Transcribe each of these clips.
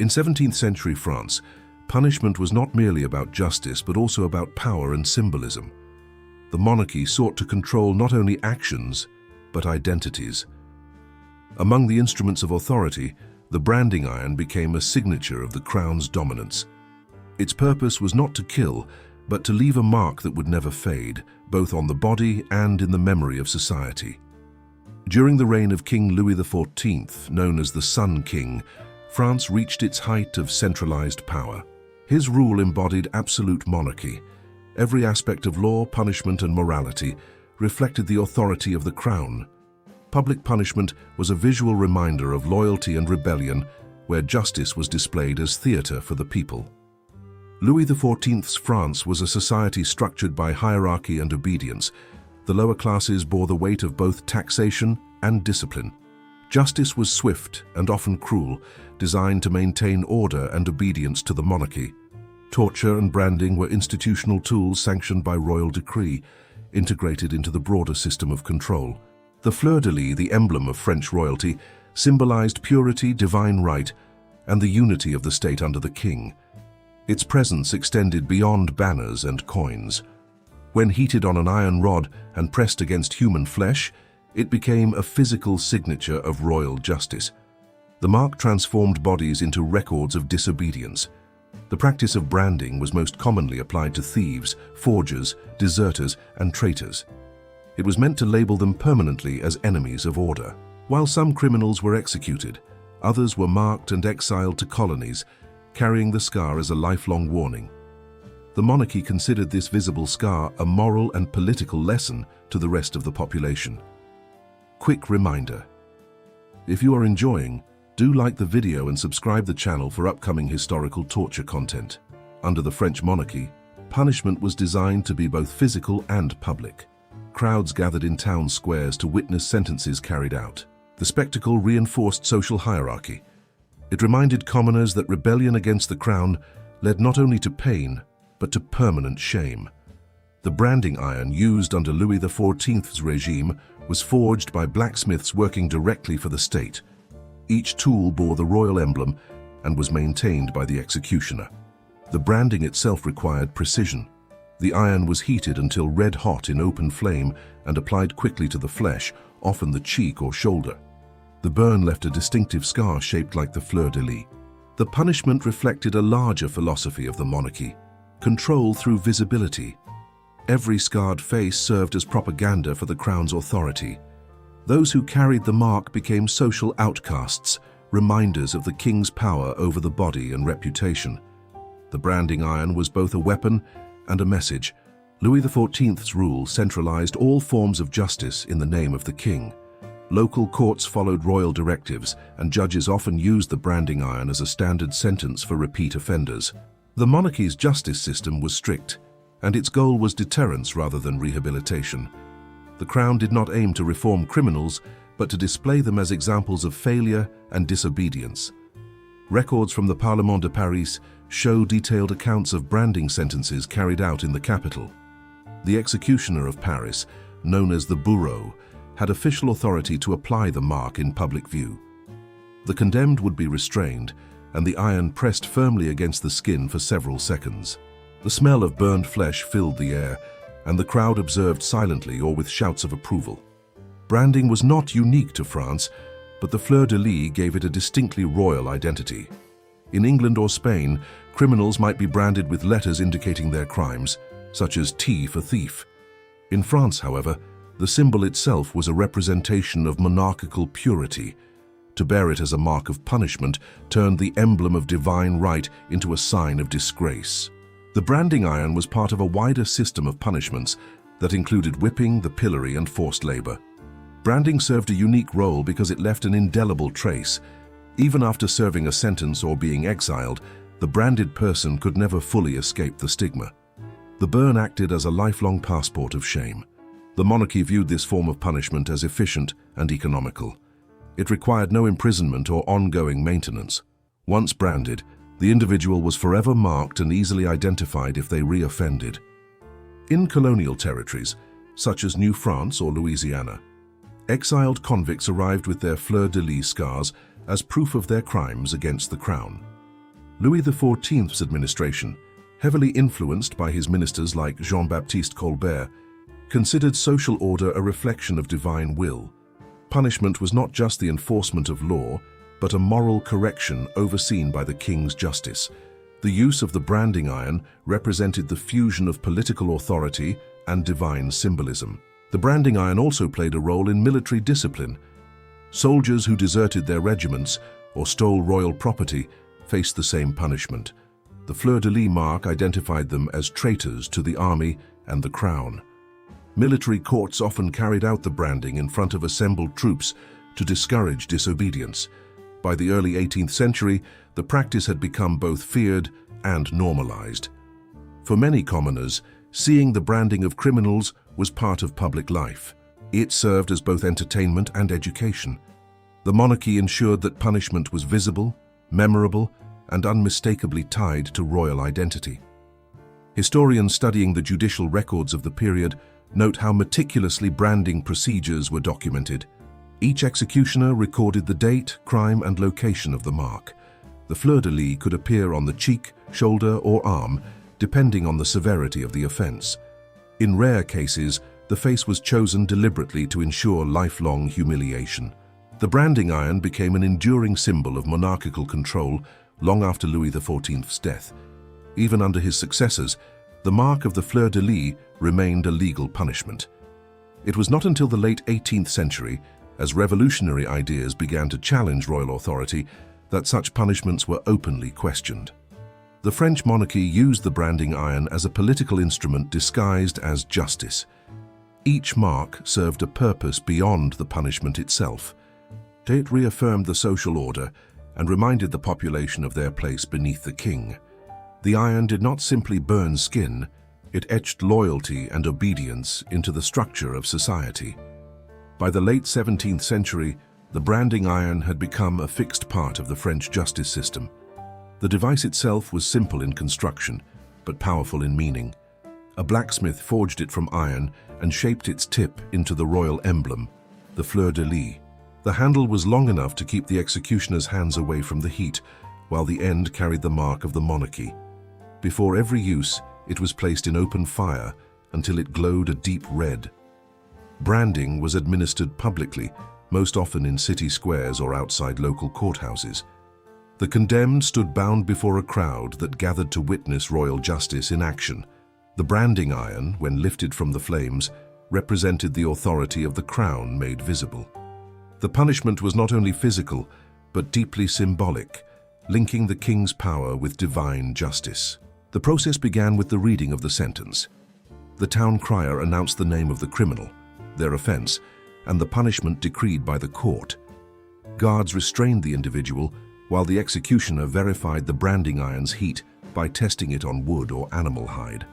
In 17th century France, punishment was not merely about justice but also about power and symbolism. The monarchy sought to control not only actions but identities. Among the instruments of authority, the branding iron became a signature of the crown's dominance. Its purpose was not to kill, but to leave a mark that would never fade, both on the body and in the memory of society. During the reign of King Louis XIV, known as the Sun King, France reached its height of centralized power. His rule embodied absolute monarchy. Every aspect of law, punishment, and morality reflected the authority of the crown. Public punishment was a visual reminder of loyalty and rebellion, where justice was displayed as theater for the people. Louis XIV's France was a society structured by hierarchy and obedience. The lower classes bore the weight of both taxation and discipline. Justice was swift and often cruel, designed to maintain order and obedience to the monarchy. Torture and branding were institutional tools sanctioned by royal decree, integrated into the broader system of control. The fleur-de-lis, the emblem of French royalty, symbolized purity, divine right, and the unity of the state under the king. Its presence extended beyond banners and coins. When heated on an iron rod and pressed against human flesh, it became a physical signature of royal justice. The mark transformed bodies into records of disobedience. The practice of branding was most commonly applied to thieves, forgers, deserters, and traitors. It was meant to label them permanently as enemies of order. While some criminals were executed, others were marked and exiled to colonies, carrying the scar as a lifelong warning. The monarchy considered this visible scar a moral and political lesson to the rest of the population. Quick reminder: if you are enjoying, do like the video and subscribe the channel for upcoming historical torture content. Under the French monarchy, punishment was designed to be both physical and public. Crowds gathered in town squares to witness sentences carried out. The spectacle reinforced social hierarchy. It reminded commoners that rebellion against the crown led not only to pain, but to permanent shame. The branding iron used under Louis XIV's regime was forged by blacksmiths working directly for the state. Each tool bore the royal emblem and was maintained by the executioner. The branding itself required precision. The iron was heated until red-hot in open flame and applied quickly to the flesh, often the cheek or shoulder. The burn left a distinctive scar shaped like the fleur-de-lis. The punishment reflected a larger philosophy of the monarchy: control through visibility. Every scarred face served as propaganda for the crown's authority. Those who carried the mark became social outcasts, reminders of the king's power over the body and reputation. The branding iron was both a weapon and a message. Louis XIV's rule centralized all forms of justice in the name of the king. Local courts followed royal directives, and judges often used the branding iron as a standard sentence for repeat offenders. The monarchy's justice system was strict, and its goal was deterrence rather than rehabilitation. The crown did not aim to reform criminals, but to display them as examples of failure and disobedience. Records from the Parlement de Paris show detailed accounts of branding sentences carried out in the capital. The executioner of Paris, known as the bourreau, had official authority to apply the mark in public view. The condemned would be restrained, and the iron pressed firmly against the skin for several seconds. The smell of burned flesh filled the air, and the crowd observed silently or with shouts of approval. Branding was not unique to France, but the fleur-de-lis gave it a distinctly royal identity. In England or Spain, criminals might be branded with letters indicating their crimes, such as T for thief. In France, however, the symbol itself was a representation of monarchical purity. To bear it as a mark of punishment turned the emblem of divine right into a sign of disgrace. The branding iron was part of a wider system of punishments that included whipping, the pillory, and forced labor. Branding served a unique role because it left an indelible trace. Even after serving a sentence or being exiled, the branded person could never fully escape the stigma. The burn acted as a lifelong passport of shame. The monarchy viewed this form of punishment as efficient and economical. It required no imprisonment or ongoing maintenance. Once branded, the individual was forever marked and easily identified if they re-offended. In colonial territories, such as New France or Louisiana, exiled convicts arrived with their fleur-de-lis scars as proof of their crimes against the crown. Louis XIV's administration, heavily influenced by his ministers like Jean-Baptiste Colbert, considered social order a reflection of divine will. Punishment was not just the enforcement of law, but a moral correction overseen by the king's justice. The use of the branding iron represented the fusion of political authority and divine symbolism. The branding iron also played a role in military discipline. Soldiers who deserted their regiments or stole royal property faced the same punishment. The fleur-de-lis mark identified them as traitors to the army and the crown. Military courts often carried out the branding in front of assembled troops to discourage disobedience. By the early 18th century, the practice had become both feared and normalized. For many commoners, seeing the branding of criminals was part of public life. It served as both entertainment and education. The monarchy ensured that punishment was visible, memorable, and unmistakably tied to royal identity. Historians studying the judicial records of the period note how meticulously branding procedures were documented. Each executioner recorded the date, crime, and location of the mark. The fleur-de-lis could appear on the cheek, shoulder, or arm, depending on the severity of the offense. In rare cases, the face was chosen deliberately to ensure lifelong humiliation. The branding iron became an enduring symbol of monarchical control long after Louis XIV's death. Even under his successors, the mark of the fleur-de-lis remained a legal punishment. It was not until the late 18th century, as revolutionary ideas began to challenge royal authority, that such punishments were openly questioned. The French monarchy used the branding iron as a political instrument disguised as justice. Each mark served a purpose beyond the punishment itself. It reaffirmed the social order and reminded the population of their place beneath the king. The iron did not simply burn skin, it etched loyalty and obedience into the structure of society. By the late 17th century, the branding iron had become a fixed part of the French justice system. The device itself was simple in construction, but powerful in meaning. A blacksmith forged it from iron and shaped its tip into the royal emblem, the fleur-de-lis. The handle was long enough to keep the executioner's hands away from the heat, while the end carried the mark of the monarchy. Before every use, it was placed in open fire until it glowed a deep red. Branding was administered publicly, most often in city squares or outside local courthouses. The condemned stood bound before a crowd that gathered to witness royal justice in action. The branding iron, when lifted from the flames, represented the authority of the crown made visible. The punishment was not only physical, but deeply symbolic, linking the king's power with divine justice. The process began with the reading of the sentence. The town crier announced the name of the criminal, their offense, and the punishment decreed by the court. Guards restrained the individual, while the executioner verified the branding iron's heat by testing it on wood or animal hide.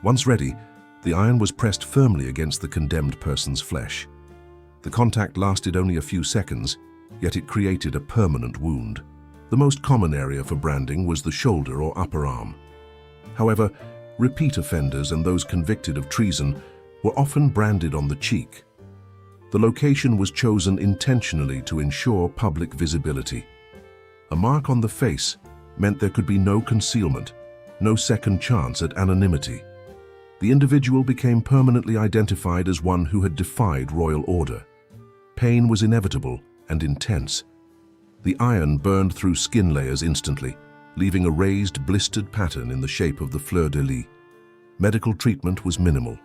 Once ready, the iron was pressed firmly against the condemned person's flesh. The contact lasted only a few seconds, yet it created a permanent wound. The most common area for branding was the shoulder or upper arm. However, repeat offenders and those convicted of treason were often branded on the cheek. The location was chosen intentionally to ensure public visibility. A mark on the face meant there could be no concealment, no second chance at anonymity. The individual became permanently identified as one who had defied royal order. Pain was inevitable and intense. The iron burned through skin layers instantly, leaving a raised, blistered pattern in the shape of the fleur-de-lis. Medical treatment was minimal.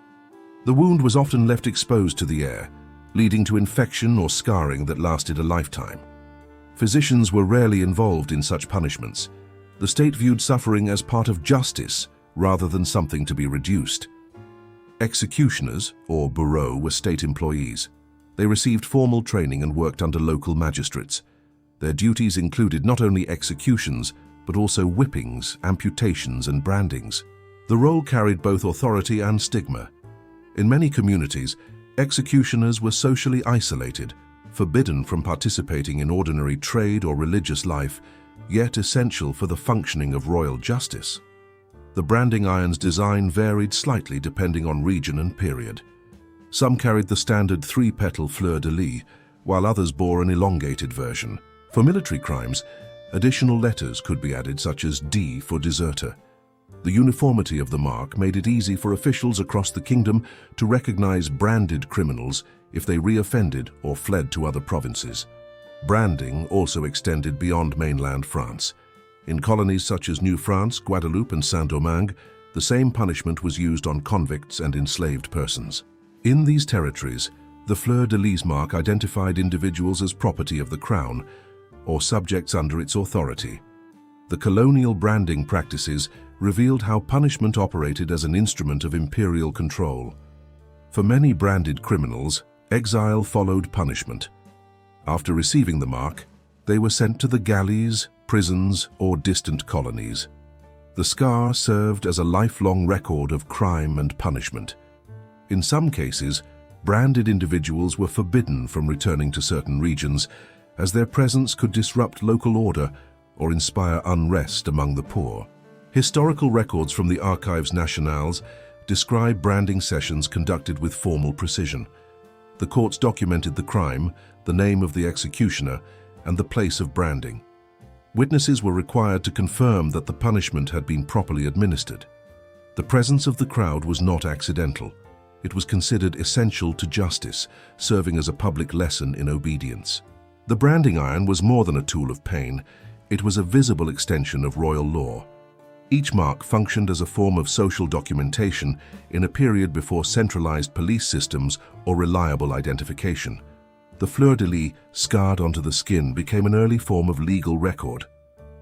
The wound was often left exposed to the air, leading to infection or scarring that lasted a lifetime. Physicians were rarely involved in such punishments. The state viewed suffering as part of justice rather than something to be reduced. Executioners, or bourreaux, were state employees. They received formal training and worked under local magistrates. Their duties included not only executions, but also whippings, amputations, and brandings. The role carried both authority and stigma. In many communities, executioners were socially isolated, forbidden from participating in ordinary trade or religious life, yet essential for the functioning of royal justice. The branding iron's design varied slightly depending on region and period. Some carried the standard 3-petal fleur-de-lis, while others bore an elongated version. For military crimes, Additional letters could be added, such as D for deserter. The uniformity of the mark made it easy for officials across the kingdom to recognize branded criminals if they reoffended or fled to other provinces. Branding also extended beyond mainland France. In colonies such as New France, Guadeloupe, and Saint-Domingue, the same punishment was used on convicts and enslaved persons. In these territories, the fleur-de-lis mark identified individuals as property of the crown or subjects under its authority. The colonial branding practices revealed how punishment operated as an instrument of imperial control. For many branded criminals, exile followed punishment. After receiving the mark, they were sent to the galleys, prisons, or distant colonies. The scar served as a lifelong record of crime and punishment. In some cases, branded individuals were forbidden from returning to certain regions, as their presence could disrupt local order or inspire unrest among the poor. Historical records from the Archives Nationales describe branding sessions conducted with formal precision. The courts documented the crime, the name of the executioner, and the place of branding. Witnesses were required to confirm that the punishment had been properly administered. The presence of the crowd was not accidental. It was considered essential to justice, serving as a public lesson in obedience. The branding iron was more than a tool of pain. It was a visible extension of royal law. Each mark functioned as a form of social documentation in a period before centralized police systems or reliable identification. The fleur-de-lis scarred onto the skin became an early form of legal record,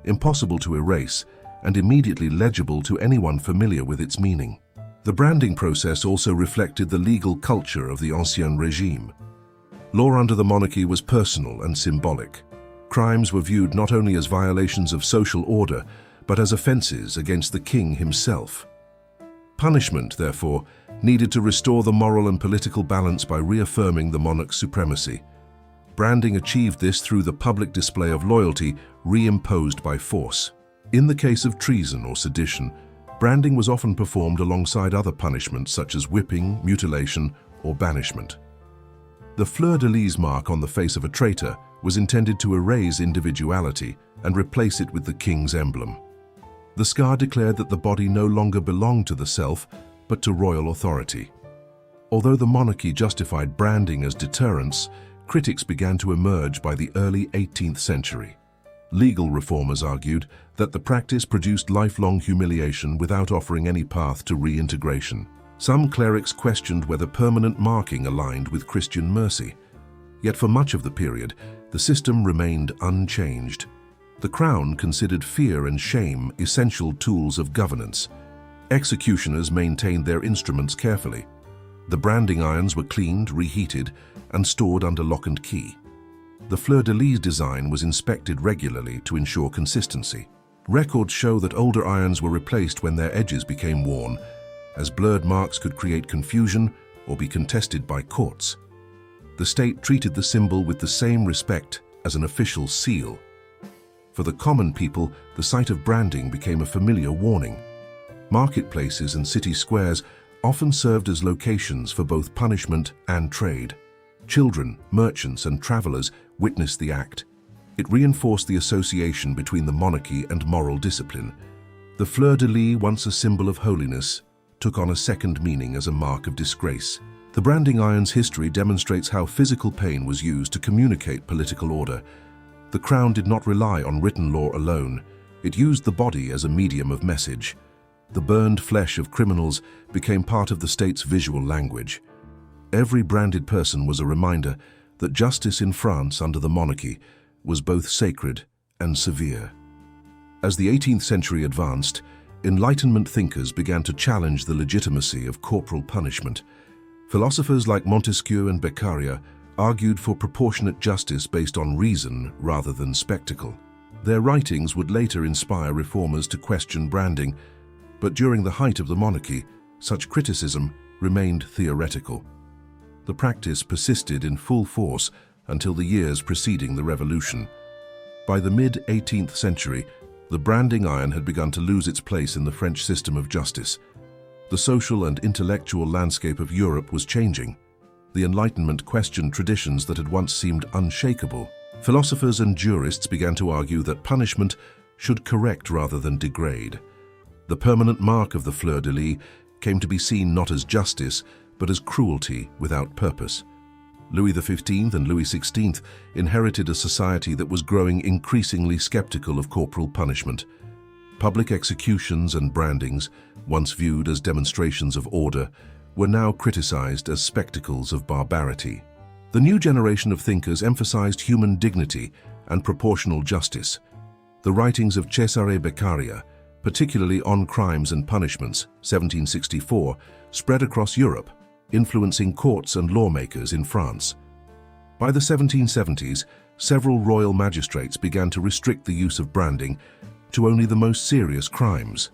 impossible to erase and immediately legible to anyone familiar with its meaning. The branding process also reflected the legal culture of the Ancien Régime. Law under the monarchy was personal and symbolic. Crimes were viewed not only as violations of social order, but as offenses against the king himself. Punishment, therefore, needed to restore the moral and political balance by reaffirming the monarch's supremacy. Branding achieved this through the public display of loyalty reimposed by force. In the case of treason or sedition, branding was often performed alongside other punishments such as whipping, mutilation, or banishment. The fleur-de-lis mark on the face of a traitor was intended to erase individuality and replace it with the king's emblem. The scar declared that the body no longer belonged to the self, but to royal authority. Although the monarchy justified branding as deterrence, critics began to emerge by the early 18th century. Legal reformers argued that the practice produced lifelong humiliation without offering any path to reintegration. Some clerics questioned whether permanent marking aligned with Christian mercy. Yet for much of the period, the system remained unchanged. The crown considered fear and shame essential tools of governance. Executioners maintained their instruments carefully. The branding irons were cleaned, reheated, and stored under lock and key. The fleur-de-lis design was inspected regularly to ensure consistency. Records show that older irons were replaced when their edges became worn, as blurred marks could create confusion or be contested by courts. The state treated the symbol with the same respect as an official seal. For the common people, the sight of branding became a familiar warning. Marketplaces and city squares often served as locations for both punishment and trade. Children, merchants, and travelers witnessed the act. It reinforced the association between the monarchy and moral discipline. The fleur-de-lis, once a symbol of holiness, took on a second meaning as a mark of disgrace. The branding iron's history demonstrates how physical pain was used to communicate political order. The crown did not rely on written law alone. It used the body as a medium of message. The burned flesh of criminals became part of the state's visual language. Every branded person was a reminder that justice in France under the monarchy was both sacred and severe. As the 18th century advanced, Enlightenment thinkers began to challenge the legitimacy of corporal punishment. Philosophers like Montesquieu and Beccaria argued for proportionate justice based on reason rather than spectacle. Their writings would later inspire reformers to question branding, but during the height of the monarchy, such criticism remained theoretical. The practice persisted in full force until the years preceding the Revolution. By the mid-18th century, the branding iron had begun to lose its place in the French system of justice. The social and intellectual landscape of Europe was changing. The Enlightenment questioned traditions that had once seemed unshakable. Philosophers and jurists began to argue that punishment should correct rather than degrade. The permanent mark of the fleur-de-lis came to be seen not as justice, but as cruelty without purpose. Louis XV and Louis XVI inherited a society that was growing increasingly skeptical of corporal punishment. Public executions and brandings, once viewed as demonstrations of order, were now criticized as spectacles of barbarity. The new generation of thinkers emphasized human dignity and proportional justice. The writings of Cesare Beccaria, particularly On Crimes and Punishments, 1764, spread across Europe, influencing courts and lawmakers in France. By the 1770s, several royal magistrates began to restrict the use of branding to only the most serious crimes.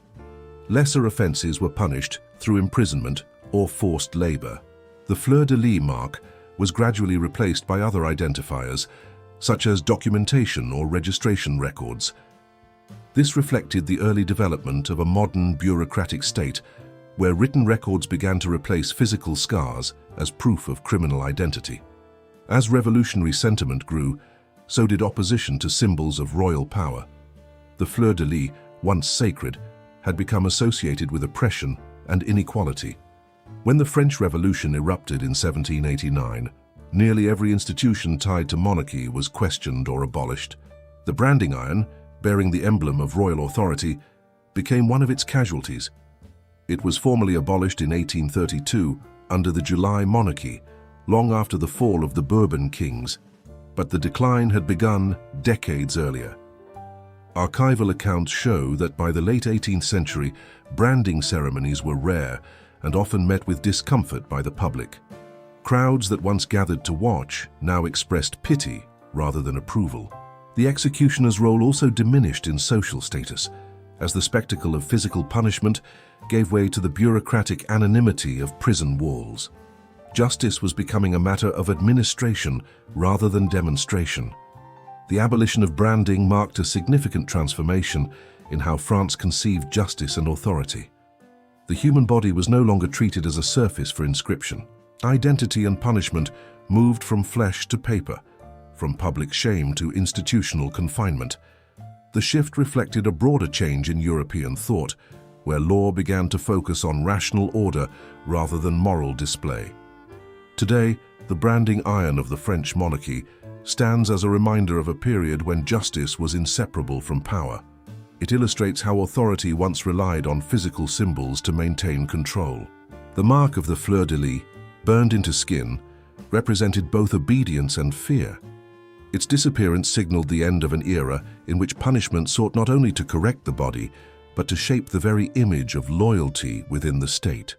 Lesser offenses were punished through imprisonment or forced labor. The fleur-de-lis mark was gradually replaced by other identifiers, such as documentation or registration records. This reflected the early development of a modern bureaucratic state where written records began to replace physical scars as proof of criminal identity. As revolutionary sentiment grew, so did opposition to symbols of royal power. The fleur-de-lis, once sacred, had become associated with oppression and inequality. When the French Revolution erupted in 1789, nearly every institution tied to monarchy was questioned or abolished. The branding iron, bearing the emblem of royal authority, became one of its casualties. It was formally abolished in 1832 under the July monarchy, long after the fall of the Bourbon kings, but the decline had begun decades earlier. Archival accounts show that by the late 18th century, branding ceremonies were rare and often met with discomfort by the public. Crowds that once gathered to watch now expressed pity rather than approval. The executioner's role also diminished in social status, as the spectacle of physical punishment gave way to the bureaucratic anonymity of prison walls. Justice was becoming a matter of administration rather than demonstration. The abolition of branding marked a significant transformation in how France conceived justice and authority. The human body was no longer treated as a surface for inscription. Identity and punishment moved from flesh to paper, from public shame to institutional confinement. The shift reflected a broader change in European thought, where law began to focus on rational order rather than moral display. Today, the branding iron of the French monarchy stands as a reminder of a period when justice was inseparable from power. It illustrates how authority once relied on physical symbols to maintain control. The mark of the fleur-de-lis, burned into skin, represented both obedience and fear. Its disappearance signaled the end of an era in which punishment sought not only to correct the body, but to shape the very image of loyalty within the state.